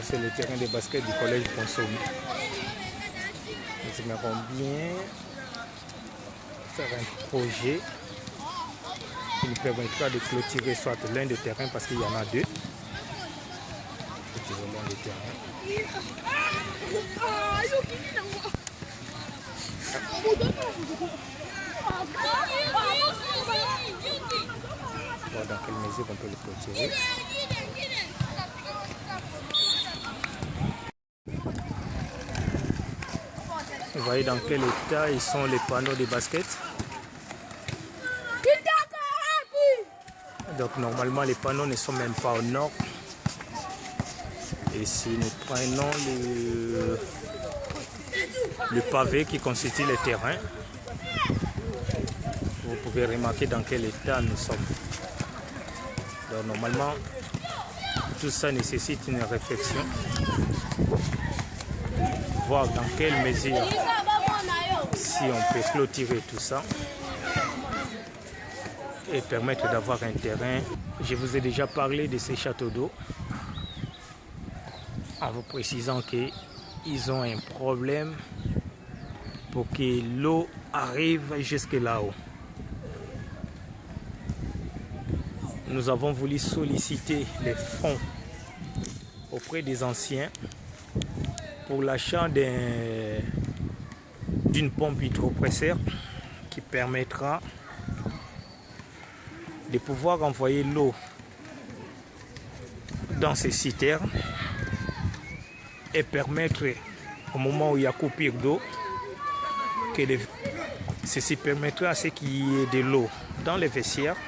C'est le terrain de basket du collège Ponsomi. Nous aimerons bien faire un projet qui nous permettra de clôturer soit l'un des terrains parce qu'il y en a deux. Clôturer l'un des terrains. Voir dans quelle mesure on peut le clôturer. Vous voyez dans quel état ils sont les panneaux de basket. Donc normalement les panneaux ne sont même pas au nord. Et si nous prenons le pavé qui constitue le terrain, vous pouvez remarquer dans quel état nous sommes. Donc normalement tout ça nécessite une réflexion. Voir dans quelle mesure si on peut clôturer tout ça et permettre d'avoir un terrain. Je vous ai déjà parlé de ces châteaux d'eau en vous précisant qu'ils ont un problème pour que l'eau arrive jusque là-haut. Nous avons voulu solliciter les fonds auprès des anciens pour l'achat d'une pompe hydropresseur qui permettra de pouvoir envoyer l'eau dans ces citernes et permettre au moment où il y a coupure d'eau que ceci permettra à ce qu'il y ait de l'eau dans les vestiaires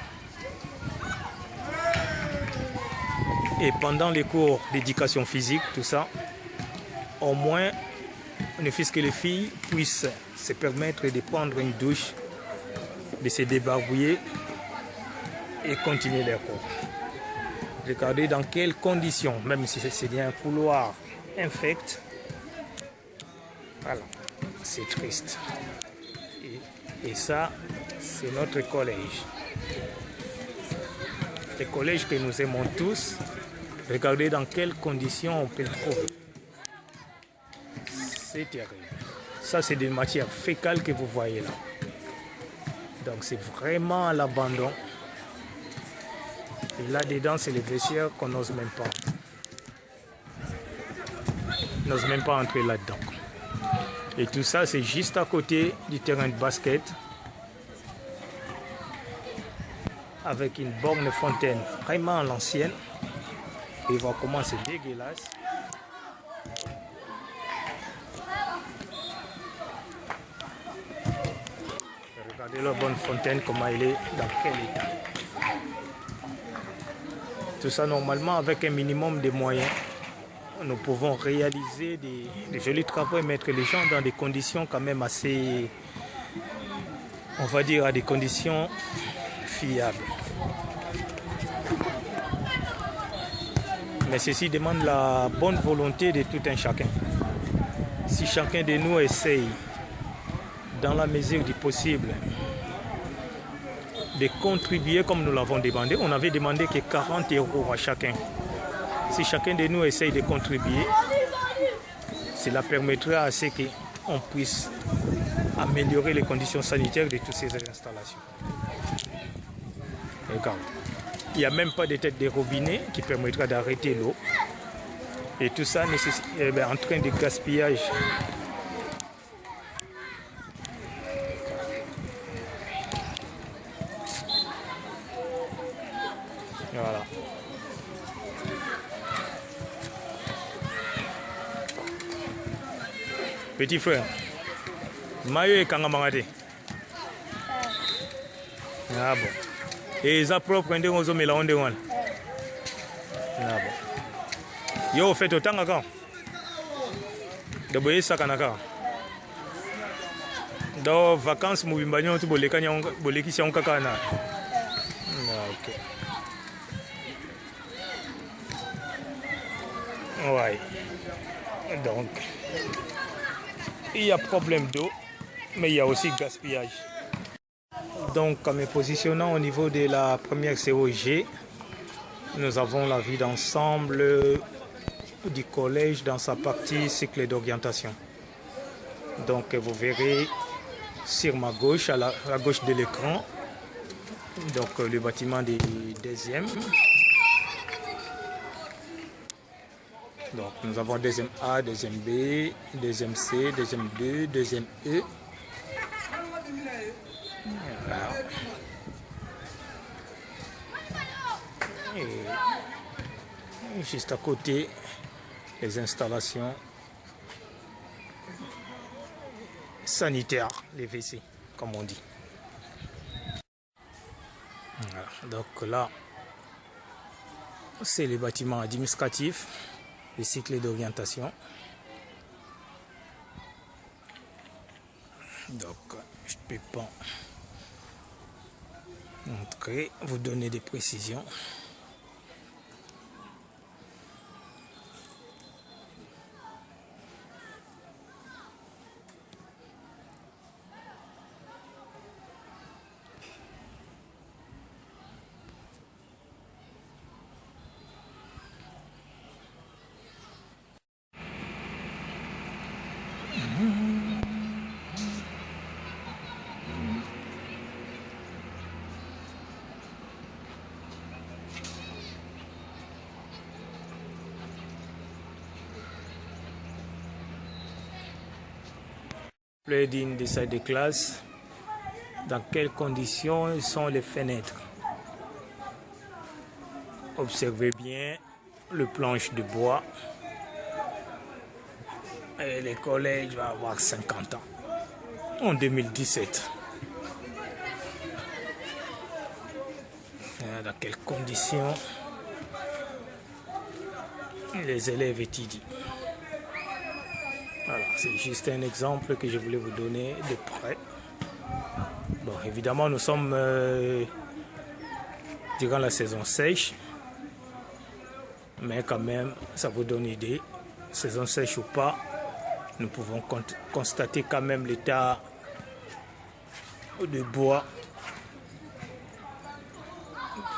et pendant les cours d'éducation physique, tout ça, au moins, ne fût-ce que les filles puissent se permettre de prendre une douche, de se débarbouiller et continuer leur cours. Regardez dans quelles conditions, même si c'est un couloir infect, voilà, c'est triste. Et ça, c'est notre collège. Le collège que nous aimons tous, regardez dans quelles conditions on peut le trouver. C'est terrible. Ça, c'est des matières fécales que vous voyez là. Donc, c'est vraiment à l'abandon. Et là-dedans, c'est les vestiaires qu'on n'ose même pas. On n'ose même pas entrer là-dedans. Et tout ça, c'est juste à côté du terrain de basket. Avec une borne fontaine vraiment à l'ancienne. Et voir comment c'est dégueulasse. Regardez la bonne fontaine, comment elle est, dans quel état. Tout ça normalement avec un minimum de moyens. Nous pouvons réaliser des jolis travaux et mettre les gens dans des conditions quand même assez, on va dire, à des conditions fiables. Mais ceci demande la bonne volonté de tout un chacun. Si chacun de nous essaye, dans la mesure du possible, de contribuer comme nous l'avons demandé. On avait demandé que 40 € à chacun. Si chacun de nous essaye de contribuer, cela permettra à ce qu'on puisse améliorer les conditions sanitaires de toutes ces installations. Regarde, il n'y a même pas de tête de robinet qui permettra d'arrêter l'eau. Et tout ça en train de gaspillage. Voilà. Petit frère, mayo et kangamangate. Ah bon. Et ça propre quand on met la onde one. Ah bon. Yo fait autant quand. De boyer ça kanaka. Dans vacances mubimbanyo tu boleki si on kakana. OK. Ouais. Donc, il y a problème d'eau, mais il y a aussi gaspillage. Donc, en me positionnant au niveau de la première COG, nous avons la vue d'ensemble du collège dans sa partie cycle d'orientation. Donc vous verrez sur ma gauche, à gauche de l'écran, donc le bâtiment des deuxièmes. Donc nous avons deuxième A, deuxième B, deuxième C, deuxième 2, deuxième E. Voilà. Et juste à côté, les installations sanitaires, les WC, comme on dit. Voilà. Donc là, c'est les bâtiments administratifs, les cycles d'orientation. Donc, je ne peux pas montrer, vous donner des précisions. Digne des salles de classe, dans quelles conditions sont les fenêtres. Observez bien le planche de bois. Et le collège va avoir 50 ans en 2017. Dans quelles conditions les élèves étudient. Voilà, c'est juste un exemple que je voulais vous donner de près. Bon, évidemment, nous sommes durant la saison sèche, mais quand même, ça vous donne une idée. Saison sèche ou pas, nous pouvons constater quand même l'état de bois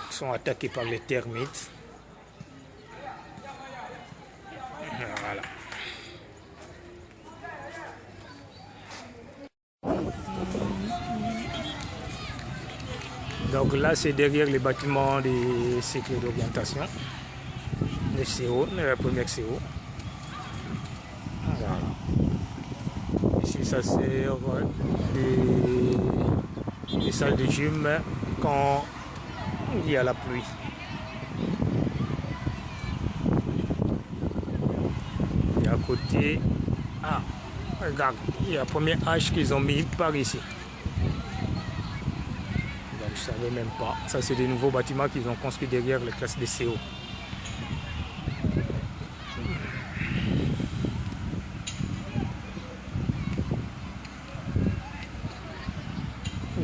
qui sont attaqués par les termites. Voilà. Donc là, c'est derrière les bâtiments des cycles d'orientation, les CO, la première CO. Voilà. Ici, ça sert des salles de gym quand il y a la pluie. Et à côté, regarde, il y a la première hache qu'ils ont mis par ici. Donc je ne savais même pas. Ça, c'est des nouveaux bâtiments qu'ils ont construits derrière les classes de CO.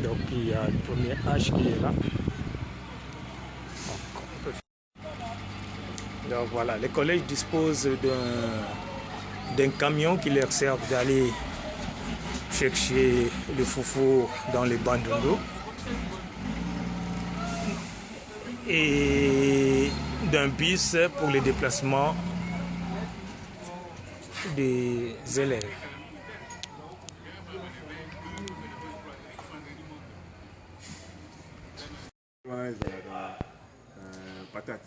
Donc il y a le premier H qui est là. Donc voilà, les collèges disposent d'un camion qui leur sert d'aller chercher le foufou dans les bandoundo et d'un bus pour le déplacement des élèves. Patate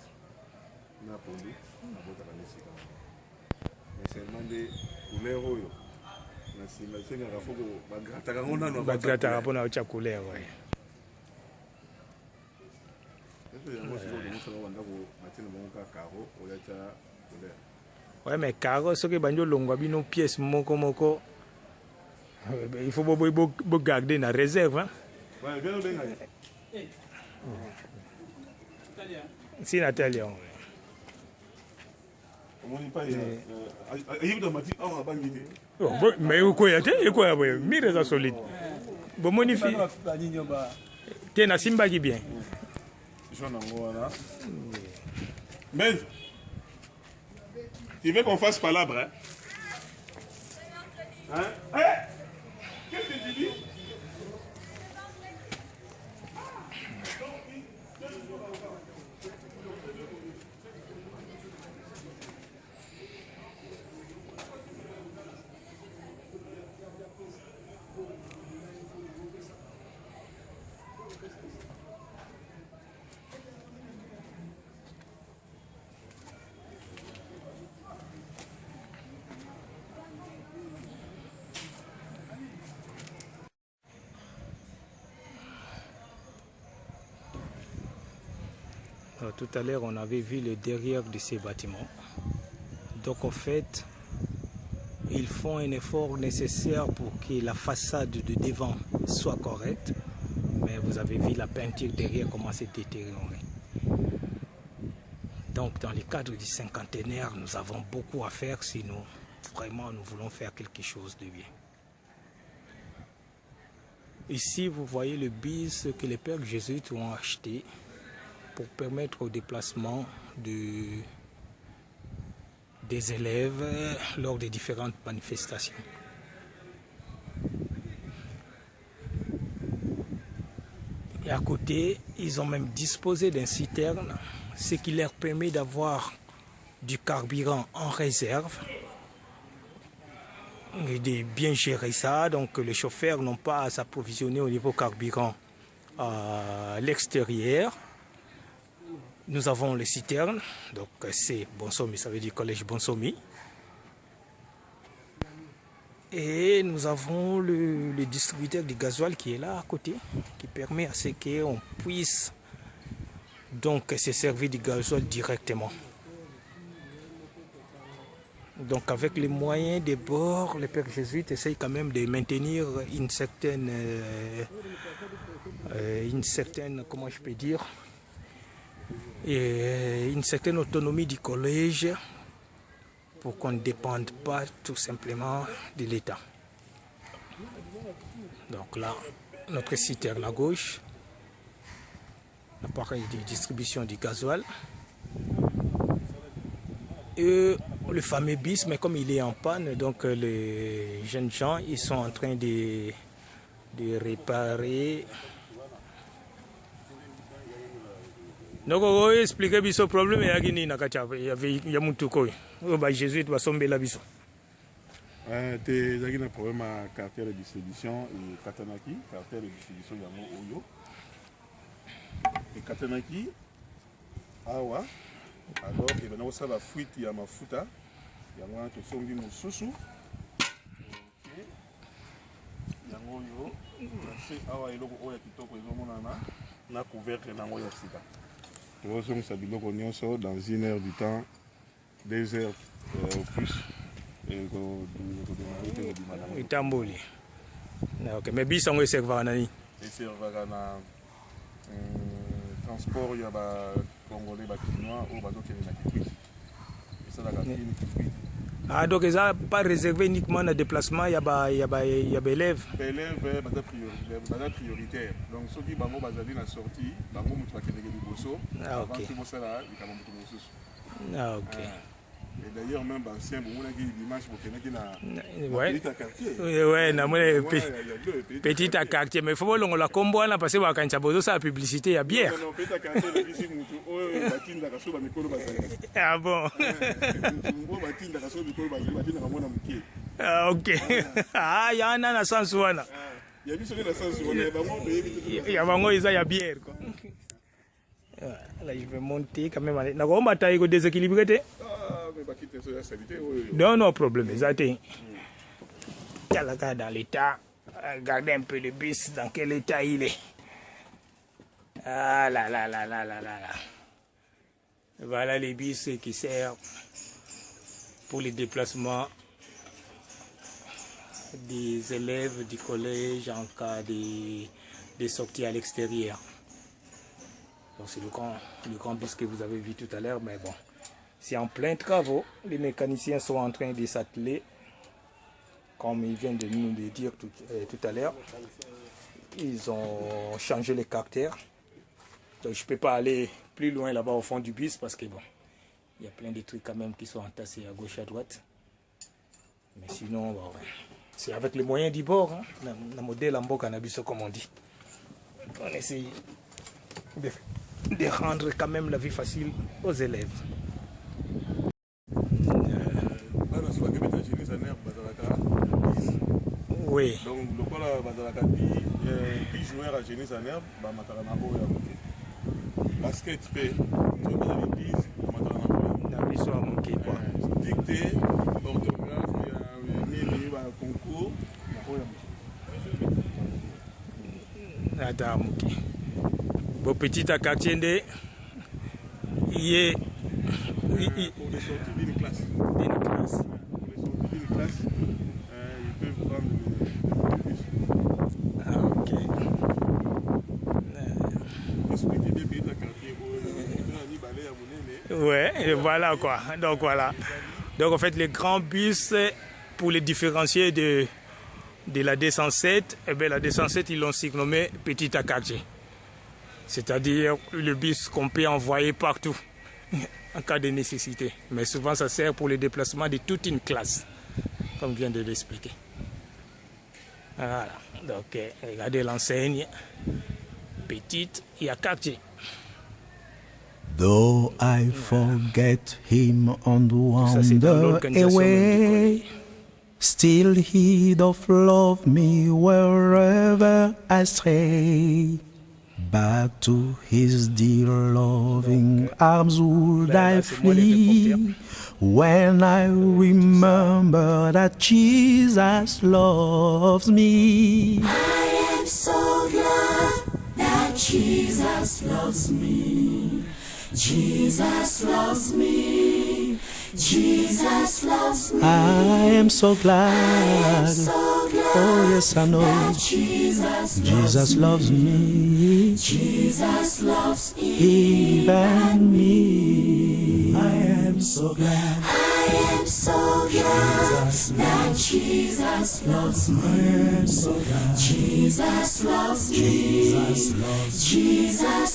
na pondu na bota la nesika mais seulement des couleurs oyo na sima senga rafoko bagrataka ngona no bagrataka pona ocha couleur ouais. Ouais, mais caro ce que banjo longwa bino pièce moko il faut garder na réserve hein. Ouais, viens le benga. Si Natalia. Mais quoi mire ça solide. Bon monifi. T'es na simba qui bien. Mais tu veux qu'on fasse palabre hein? Hein? Qu'est-ce que tu dis? Tout à l'heure, on avait vu le derrière de ces bâtiments. Donc en fait, ils font un effort nécessaire pour que la façade de devant soit correcte. Mais vous avez vu la peinture derrière comment c'est détérioré. Donc dans le cadre du cinquantenaire, nous avons beaucoup à faire si nous, vraiment, nous voulons faire quelque chose de bien. Ici, vous voyez le bus que les pères jésuites ont acheté pour permettre au déplacement des élèves lors des différentes manifestations. Et à côté, ils ont même disposé d'un citerne, ce qui leur permet d'avoir du carburant en réserve et de bien gérer ça. Donc les chauffeurs n'ont pas à s'approvisionner au niveau carburant à l'extérieur. Nous avons les citernes, donc c'est Bonsomi, ça veut dire collège Bonsomi. Et nous avons le distributeur de gasoil qui est là à côté, qui permet à ce qu'on puisse donc se servir du gasoil directement. Donc avec les moyens des bords, les pères jésuites essayent quand même de maintenir une certaine comment je peux dire, et une certaine autonomie du collège pour qu'on ne dépende pas tout simplement de l'État. Donc là, notre citerne à gauche, l'appareil de distribution du gasoil, et le fameux bis, mais comme il est en panne, donc les jeunes gens, ils sont en train de réparer. Donc, on va expliquer le problème. Il y a mutu koi. Jésuite va somber la biso. Il y a un problème à caractère de distribution et Katanaki, caractère de distribution Yamo Oyo. Et Katanaki, Awa, alors il y a aussi la fuite Yamafuta, il y a un sombi Moussousou. Ok. Yango yo, c'est Awa et logo Oya Kitoko et Zomonana, n'a couvert que Nango Yasika. Nous sommes dans 1 heure du temps, 2 heures au plus. Et Tamboli. Ok, mais bis on serveur nani? Serveur na transport ya ba congolais ba chinois ou ba doki na Kikwit. Et ça la Kikwit. Ah donc ça pas réservé uniquement à déplacement, il y a élèves. Élèves bada prioritaire. Donc ceux qui bango bazali na sortie, bango mutu bakende liboso. Ah OK. Ah OK. Et d'ailleurs même ancien bon on a l'image pour que na petit quartier. Ouais, na moi petit quartier mais faut longo la combo na parce que ba kancha bozo sa publicité ya bière. Non, petit quartier le bisi mutu o batinda ka so ba mikolo bazali. Ah bon. O batinda ka so mikolo bazali batinda ka mona mukie. Ah OK. Ah ya na sens wana. Ya biso na sens wana bango de ya bango isa ya bière quoi. Là je vais monter quand même. Na ko mata iko déséquilibré. Non, non problème, exactement. Dans l'état, regardez un peu le bus, dans quel état il est. Ah là là là là là là là. Voilà les bus qui servent pour les déplacements des élèves du collège en cas de sortie à l'extérieur. Donc c'est le grand bus que vous avez vu tout à l'heure, mais bon. C'est en plein travaux. Les mécaniciens sont en train de s'atteler, comme ils viennent de nous le dire tout à l'heure. Ils ont changé les caractères. Donc je ne peux pas aller plus loin là-bas au fond du bus parce que bon, il y a plein de trucs quand même qui sont entassés à gauche à droite. Mais sinon, bon, c'est avec les moyens du bord, hein, le modèle en bas cannabis comme on dit. On essaye de rendre quand même la vie facile aux élèves. Oui. Donc, le col a 10 joueurs à Génie en herbe, basket P, tu vas dans les 10, dictée, orthographe, il y a un concours. Bon petit à quartier il est pour les sorties d'une classe. d'une classe. Pour les sorties d'une classe, ils peuvent prendre le bus. Ah, ok. Expliquer des pays de quartier. Ouais, et voilà quoi. Donc voilà. Donc en fait, les grands bus, pour les différencier de la D107, eh bien, la D107, ils l'ont surnommé Petit Akakji. C'est-à-dire le bus qu'on peut envoyer partout en cas de nécessité. Mais souvent, ça sert pour le déplacement de toute une classe, comme je viens de l'expliquer. Voilà. Donc, regardez l'enseigne. Petite Akakji. Though I forget him and Ça, c'est dans wander l'organisation même du away, collège. still he doth love me wherever I stray. Back to his dear loving arms would là, I c'est moi le reporter. flee when I remember that Jesus loves me. I am so glad that Jesus loves me. Jesus loves me. Jesus loves me. I am so glad. So glad Oh yes, I know. that Jesus Jesus loves me. Jesus loves Even me. I am so glad. I am so glad that Jesus loves me. I am so glad. Jesus loves me. Jesus